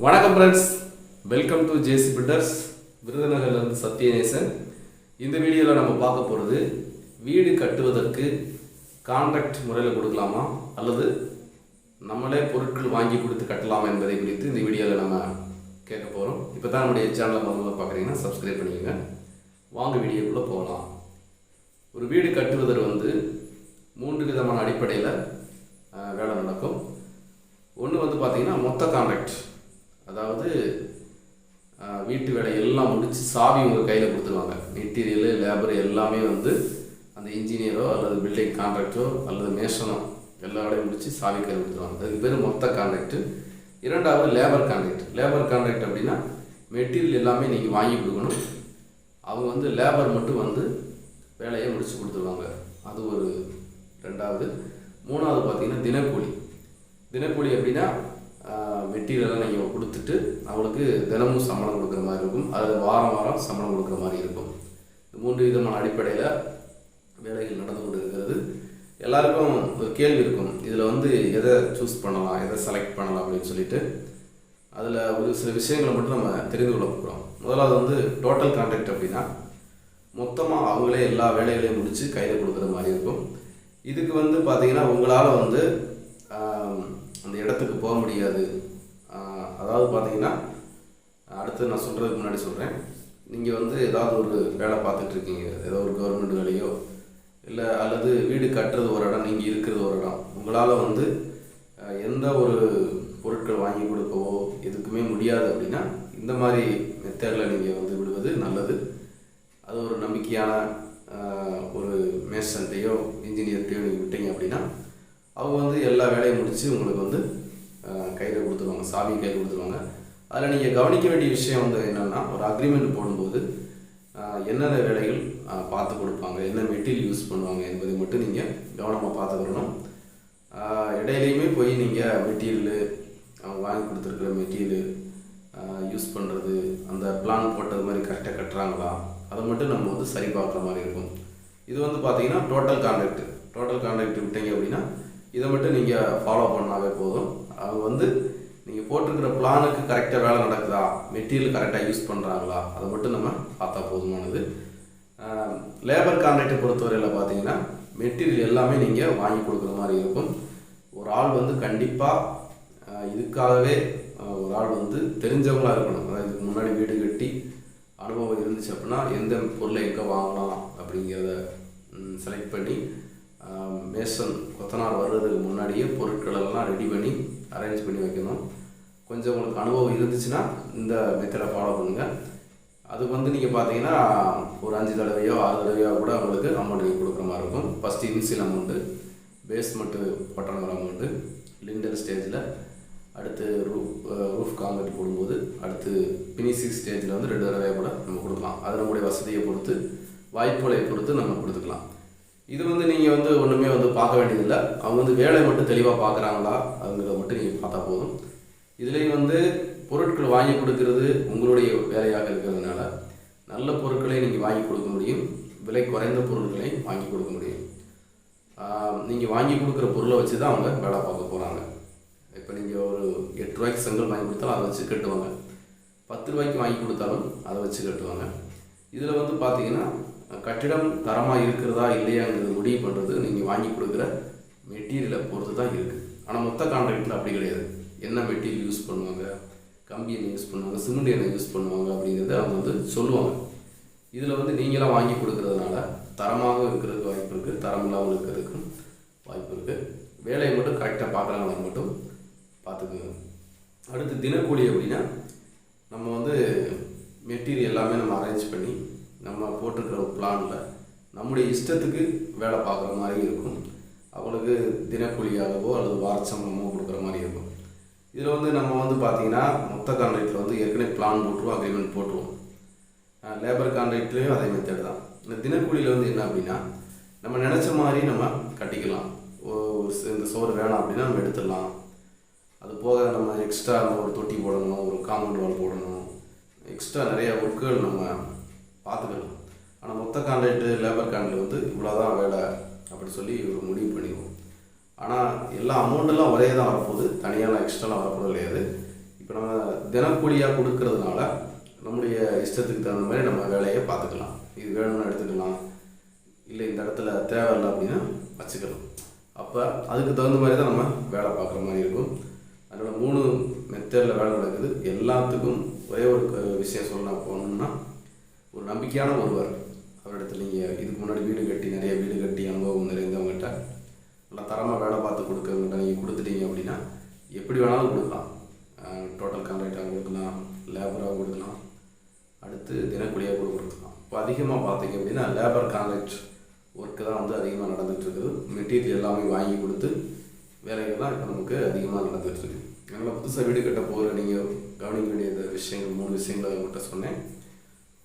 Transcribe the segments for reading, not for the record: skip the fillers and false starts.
வணக்கம் friends, welcome to JC builders. விருதுநகர்லேருந்து சத்யநேசன். இந்த வீடியோவில் நம்ம பார்க்க போகிறது வீடு கட்டுவதற்கு கான்ட்ராக்ட் முறையில் கொடுக்கலாமா அல்லது நம்மளே பொருட்கள் வாங்கி கொடுத்து கட்டலாமா என்பதை குறித்து இந்த வீடியோவில் நம்ம கேட்க போகிறோம். இப்போ தான் நம்முடைய சேனலை முதல்ல பார்க்குறீங்கன்னா சப்ஸ்கிரைப் பண்ணிக்கோங்க. வாங்க வீடியோக்குள்ளே போகலாம். ஒரு வீடு கட்டுவதற்கு 3 விதமான அடிப்படையில் வேலை நடக்கும். ஒன்று பார்த்திங்கன்னா மொத்த கான்ட்ராக்ட், அதாவது வீட்டு வேலை எல்லாம் முடித்து சாவி உங்கள் கையில் கொடுத்துருவாங்க. மெட்டீரியலு, லேபர் எல்லாமே அந்த இன்ஜினியரோ அல்லது பில்டிங் கான்ட்ராக்டரோ அல்லது மேஷனோ எல்லா வேலையும் முடித்து சாவி கையில் கொடுத்துருவாங்க. அதுக்கு பேர் மொத்த கான்ட்ராக்டு. இரண்டாவது லேபர் கான்ட்ராக்ட். லேபர் கான்ட்ராக்ட் அப்படின்னா மெட்டீரியல் எல்லாமே நீங்கள் வாங்கி கொடுக்கணும், அவங்க லேபர் மட்டும் வேலையை முடித்து கொடுத்துருவாங்க. அது ஒரு ரெண்டாவது. மூணாவது பார்த்திங்கன்னா தினக்கூலி. தினக்கூலி அப்படின்னா மெட்டீரியலாம் நீங்கள் கொடுத்துட்டு அவங்களுக்கு தினமும் சம்பளம் கொடுக்குற மாதிரி இருக்கும், அது வாரம் வாரம் சம்பளம் கொடுக்குற மாதிரி இருக்கும். 3 விதமான அடிப்படையில் வேலைகள் நடந்து கொண்டு இருக்கிறது. எல்லாருக்கும் ஒரு கேள்வி இருக்கும், இதில் எதை சூஸ் பண்ணலாம், எதை செலக்ட் பண்ணலாம் அப்படின்னு சொல்லிட்டு. அதில் ஒரு சில விஷயங்களை மட்டும் நம்ம தெரிந்து கொள்ள போகிறோம். முதலாவது டோட்டல் கான்ட்ராக்ட் அப்படின்னா மொத்தமாக அவங்களே எல்லா வேலைகளையும் முடித்து கையில் கொடுக்குற மாதிரி இருக்கும். இதுக்கு பார்த்திங்கன்னா உங்களால் அந்த இடத்துக்கு போக முடியாது. அதாவது பார்த்திங்கன்னா அடுத்து நான் சொல்கிறதுக்கு முன்னாடி சொல்கிறேன். நீங்கள் ஏதாவது ஒரு வேலை பார்த்துட்ருக்கீங்க, ஏதோ ஒரு கவர்மெண்ட் வேலையோ இல்லை அல்லது வீடு கட்டுறது ஒரு இடம், நீங்கள் இருக்கிறது ஒரு இடம். உங்களால் எந்த ஒரு பொருட்கள் வாங்கி கொடுக்கவோ எதுக்குமே முடியாது அப்படின்னா இந்த மாதிரி மெத்தடில் நீங்கள் விடுவது நல்லது. அது ஒரு நம்பிக்கையான ஒரு மேசன்ட்டையோ இன்ஜினியர்கிட்டையோ நீங்கள் விட்டீங்க அப்படின்னா அவங்க எல்லா வேலையும் முடித்து உங்களுக்கு கையில் கொடுத்துருவாங்க, சாவி கையில் கொடுத்துருவாங்க. அதில் நீங்கள் கவனிக்க வேண்டிய விஷயம் என்னென்னா, ஒரு அக்ரிமெண்ட் போடும்போது என்னென்ன வேலைகள் பார்த்து கொடுப்பாங்க, என்ன மெட்டீரியல் யூஸ் பண்ணுவாங்க என்பதை மட்டும் நீங்கள் கவனமாக பார்த்துக்கணும். இடையிலையுமே போய் நீங்கள் மெட்டீரியலு அவங்க வாங்கி கொடுத்துருக்குற மெட்டீரியல் யூஸ் பண்ணுறது, அந்த பிளான் போட்டது மாதிரி கரெக்டாக கட்டுறாங்களா, அதை மட்டும் நம்ம சரி பார்க்குற மாதிரி இருக்கும். இது பார்த்திங்கன்னா டோட்டல் கான்ட்ராக்ட். டோட்டல் கான்ட்ராக்ட் விட்டீங்க அப்படின்னா இதை மட்டும் நீங்கள் ஃபாலோ பண்ணாவே போதும். அவங்க நீங்கள் போட்டிருக்கிற பிளானுக்கு கரெக்டாக வேலை நடக்குதா, மெட்டீரியல் கரெக்டாக யூஸ் பண்ணுறாங்களா, அதை மட்டும் நம்ம பார்த்தா போதுமானது. லேபர் கான்ட்ராக்டை பொறுத்தவரையில் பார்த்தீங்கன்னா மெட்டீரியல் எல்லாமே நீங்கள் வாங்கி கொடுக்குற மாதிரி இருக்கும். ஒரு ஆள் கண்டிப்பாக இதுக்காகவே ஒரு ஆள் தெரிஞ்சவங்களாக இருக்கணும். அதாவது இதுக்கு முன்னாடி வீடு கட்டி அனுபவம் இருந்துச்சு அப்படின்னா எந்த பொருளை எங்கே வாங்கலாம் அப்படிங்கிறத செலக்ட் பண்ணி மேசன் கொத்தனார் வர்றதுக்கு முன்னாடியே பொருட்களெல்லாம் ரெடி பண்ணி அரேஞ்ச் பண்ணி வைக்கணும். கொஞ்சம் உங்களுக்கு அனுபவம் இருந்துச்சுன்னா இந்த மெத்தடை ஃபாலோ பண்ணுங்கள். அதுக்கு நீங்கள் பார்த்தீங்கன்னா ஒரு 5 தடவையோ 6 தடவையோ கூட உங்களுக்கு அமௌண்ட் நீங்கள் கொடுக்குற மாதிரி இருக்கும். ஃபஸ்ட்டு இனிஷியல் அமௌண்ட்டு, பேஸ்மெண்ட்டு போட்டோங்கிற அமௌண்ட்டு, லிண்டர் ஸ்டேஜில், அடுத்து ரூஃப் காங்கிரீட் போடும்போது, அடுத்து ஃபினிஷிங் ஸ்டேஜில் 2 தடவையாக கூட நம்ம கொடுக்கலாம். அது நம்முடைய வசதியை பொறுத்து, வாய்ப்புகளை பொறுத்து நம்ம கொடுத்துக்கலாம். இது நீங்கள் ஒன்றுமே பார்க்க வேண்டியதில்லை. அவங்க வேலை மட்டும் தெளிவாக பார்க்குறாங்களா அப்படிங்கிறத மட்டும் நீங்கள் பார்த்தா போதும். இதுலேயும் பொருட்கள் வாங்கி கொடுக்கறது உங்களுடைய வேலையாக இருக்கிறதுனால நல்ல பொருட்களை நீங்கள் வாங்கி கொடுக்க முடியும், விலை குறைந்த பொருட்களை வாங்கி கொடுக்க முடியும். நீங்கள் வாங்கி கொடுக்குற பொருளை வச்சு தான் அவங்க வேலை பார்க்க போகிறாங்க. இப்போ நீங்கள் ஒரு 8 ரூபாய்க்கு செங்கல் வாங்கி கொடுத்தாலும் அதை வச்சு கட்டுவாங்க, 10 ரூபாய்க்கு வாங்கி கொடுத்தாலும் அதை வச்சு கட்டுவாங்க. இதில் பார்த்தீங்கன்னா கட்டிடம் தரமாக இருக்கிறதா இல்லையாங்கிறது முடிவு பண்ணுறது நீங்கள் வாங்கி கொடுக்குற மெட்டீரியலை பொறுத்து தான் இருக்குது. ஆனால் மொத்த கான்ட்ராக்டில் அப்படி கிடையாது. என்ன மெட்டீரியல் யூஸ் பண்ணுவாங்க, கம்பி என்ன யூஸ் பண்ணுவாங்க, சிமெண்ட் என்ன யூஸ் பண்ணுவாங்க அப்படிங்கிறத அவங்க சொல்லுவாங்க. இதில் நீங்களாம் வாங்கி கொடுக்குறதுனால தரமாக இருக்கிறதுக்கு வாய்ப்பு இருக்குது, தரம் இல்லாமல் இருக்கிறதுக்கும் வாய்ப்பு இருக்குது. வேலையை மட்டும் கரெக்டாக பார்க்குறாங்களா மட்டும் பார்த்துக்குங்க. அடுத்து தினக்கூலி அப்படின்னா நம்ம மெட்டீரியல் எல்லாமே நம்ம அரேஞ்ச் பண்ணி நம்ம போட்டிருக்கிற ஒரு பிளானில் நம்முடைய இஷ்டத்துக்கு வேலை பார்க்குற மாதிரி இருக்கும். அவங்களுக்கு தினக்கூலியாகவோ அல்லது வாரச்சம்பளமோ கொடுக்குற மாதிரி இருக்கும். இதில் நம்ம பார்த்திங்கன்னா மொத்த கான்ட்ராக்டில் ஏற்கனவே பிளான் போட்டுருவோம், அக்ரிமெண்ட் போட்டுருவோம். லேபர் கான்ட்ராக்ட்லேயும் அதே மெத்தட் தான். இந்த தினக்கூலியில் என்ன அப்படின்னா நம்ம நினச்ச மாதிரி நம்ம கட்டிக்கலாம். இந்த சோறு வேணாம் அப்படின்னா நம்ம எடுத்துடலாம். அது போக நம்ம எக்ஸ்ட்ரா ஒரு தொட்டி போடணும், ஒரு காம்பவுண்ட் வால் போடணும், எக்ஸ்ட்ரா நிறைய ஒர்க்குகள் நம்ம பார்த்துக்கலாம். ஆனால் மொத்த கான்ட்ராக்டு லேபர் கான்ட்ராக்ட் இவ்வளோதான் வேலை அப்படி சொல்லி ஒரு முடிவு பண்ணிடுவோம். ஆனால் எல்லா அமௌண்ட்டெல்லாம் ஒரே தான் வரப்போகுது, தனியாக எக்ஸ்ட்ராலாம் வரப்போது கிடையாது. இப்போ நம்ம தினக்கூலியாக கொடுக்கறதுனால நம்முடைய இஷ்டத்துக்கு தகுந்த மாதிரி நம்ம வேலையை பார்த்துக்கலாம். இது வேணும்னு எடுத்துக்கலாம், இல்லை இந்த இடத்துல தேவையில்லை அப்படின்னா வச்சுக்கலாம். அப்போ அதுக்கு தகுந்த மாதிரி தான் நம்ம வேலை பார்க்குற மாதிரி இருக்கும். அதனால் 3 மெத்தடில் வேலை நடக்குது. எல்லாத்துக்கும் ஒரே ஒரு விஷயம் சொல்லலாம் போகணும்னா, ஒரு நம்பிக்கையான ஒருவர் அவரிடத்துல நீங்கள் இதுக்கு முன்னாடி வீடு கட்டி நிறைய வீடு கட்டி அனுபவம் நிறைந்தவங்ககிட்ட நல்லா தரமாக வேலை பார்த்து கொடுக்கறவங்ககிட்ட நீங்கள் கொடுத்துட்டீங்க அப்படின்னா எப்படி வேணாலும் கொடுக்கலாம். டோட்டல் கான்ட்ராக்டாக கொடுக்கலாம், லேபராக கொடுக்கலாம், அடுத்து தினக்கூலியாக கூட கொடுக்கலாம். இப்போ அதிகமாக பார்த்தீங்க அப்படின்னா லேபர் கான்ட்ராக்ட் ஒர்க்கு தான் வந்து அதிகமாக நடந்துகிட்ருக்குது. மெட்டீரியல் எல்லாமே வாங்கி கொடுத்து வேலைகள் தான் இப்போ நமக்கு அதிகமாக நடந்துகிட்ருக்கு. அதனால் புதுசாக வீடு கட்ட போகிற நீங்கள் கவனிக்க வேண்டிய விஷயங்கள் 3 விஷயங்களை மட்டும் சொன்னேன்.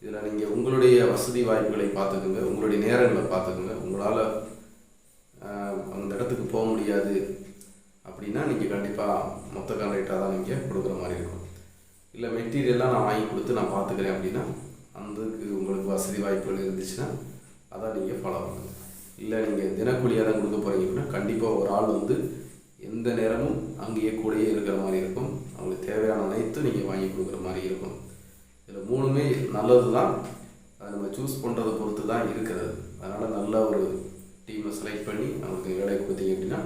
இதில் நீங்கள் உங்களுடைய வசதி வாய்ப்புகளை பார்த்துக்குங்க, உங்களுடைய நேரங்களை பார்த்துக்குங்க. உங்களால் அந்த இடத்துக்கு போக முடியாது அப்படின்னா நீங்கள் கண்டிப்பாக மொத்த கான்ட்ராக்டாக தான் நீங்கள் கொடுக்குற மாதிரி இருக்கும். இல்லை மெட்டீரியல்லாம் நான் வாங்கி கொடுத்து நான் பார்த்துக்கிறேன் அப்படின்னா அதுக்கு உங்களுக்கு வசதி வாய்ப்புகள் இருந்துச்சுன்னா அதான் நீங்கள் ஃபாலோ பண்ணுங்கள். இல்லை நீங்கள் தினக்கூலியாக தான் கொடுக்க போகிறீங்க அப்படின்னா கண்டிப்பாக ஒரு ஆள் வந்து எந்த நேரமும் அங்கேயே கூடயே இருக்கிற மாதிரி இருக்கும். அவங்களுக்கு தேவையான அனைத்தும் நீங்கள் வாங்கி கொடுக்குற மாதிரி இருக்கும். இதில் 3மே நல்லது தான். அதை நம்ம சூஸ் பண்ணுறதை பொறுத்து தான் இருக்கிறது. அதனால் நல்ல ஒரு டீமை செலக்ட் பண்ணி அவங்களுக்கு வேலை கொடுத்தீங்க அப்படின்னா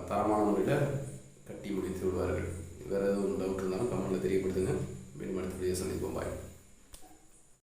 தரமான முறையில் கட்டி முடித்து விடுவார்கள். வேறு எதுவும் டவுட் இருந்தாலும் கமெண்ட்டில் தெரியப்படுத்துங்க. மீண்டும் அடுத்த வீடியோ சந்திப்போம். பாய்.